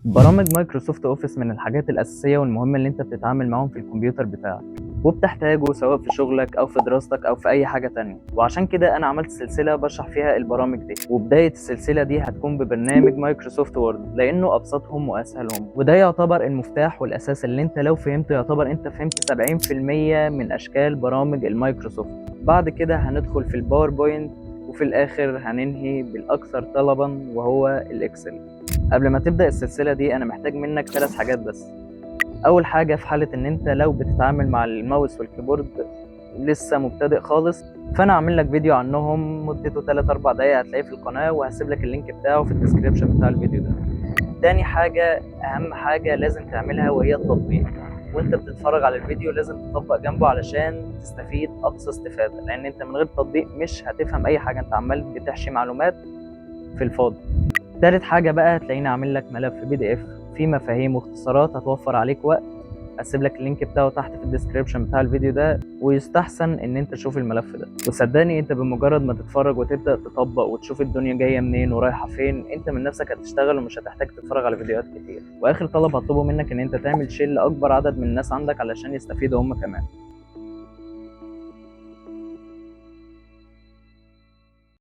برامج مايكروسوفت اوفيس من الحاجات الأساسية والمهمة اللي انت بتتعامل معاهم في الكمبيوتر بتاعك، وبتحتاجه سواء في شغلك أو في دراستك أو في أي حاجة تانية. وعشان كده أنا عملت سلسلة بشرح فيها البرامج دي، وبداية السلسلة دي هتكون ببرنامج مايكروسوفت وورد لأنه أبسطهم وأسهلهم، وده يعتبر المفتاح والأساس اللي انت لو فهمته يعتبر انت فهمت 70% من أشكال برامج المايكروسوفت. بعد كده هندخل في الباوربوينت، وفي الآخر هننهي بالأكثر طلبا وهو الإكسل. قبل ما تبدأ السلسلة دي أنا محتاج منك 3 حاجات بس. أول حاجة، في حالة إن أنت لو بتتعامل مع الماوس والكيبورد لسه مبتدئ خالص، فأنا عامل لك فيديو عنهم مدته 3-4 دقايق، هتلاقيه في القناة وهسيب لك اللينك بتاعه في الديسكريبشن بتاع الفيديو ده. تاني حاجة، أهم حاجة لازم تعملها وهي التطبيق. وأنت بتتفرج على الفيديو لازم تطبق جنبه علشان تستفيد أقصى استفادة، لأن أنت من غير تطبيق مش هتفهم أي حاجة، أنت عمال بتحشي معلومات في الفاضي. تالت حاجة بقى، هتلاقيني عامل لك ملف PDF فيه مفاهيم واختصارات هتوفر عليك وقت. هسيب لك اللينك بتاعه تحت في الديسكريبشن بتاع الفيديو ده، ويستحسن ان انت تشوف الملف ده. وصدقني انت بمجرد ما تتفرج وتبدأ تطبق وتشوف الدنيا جاية منين ورايحة فين، انت من نفسك هتشتغل ومش هتحتاج تتفرج على فيديوهات كتير. واخر طلب هطلبه منك ان انت تعمل شير لاكبر عدد من الناس عندك علشان يستفيدوا هم كمان.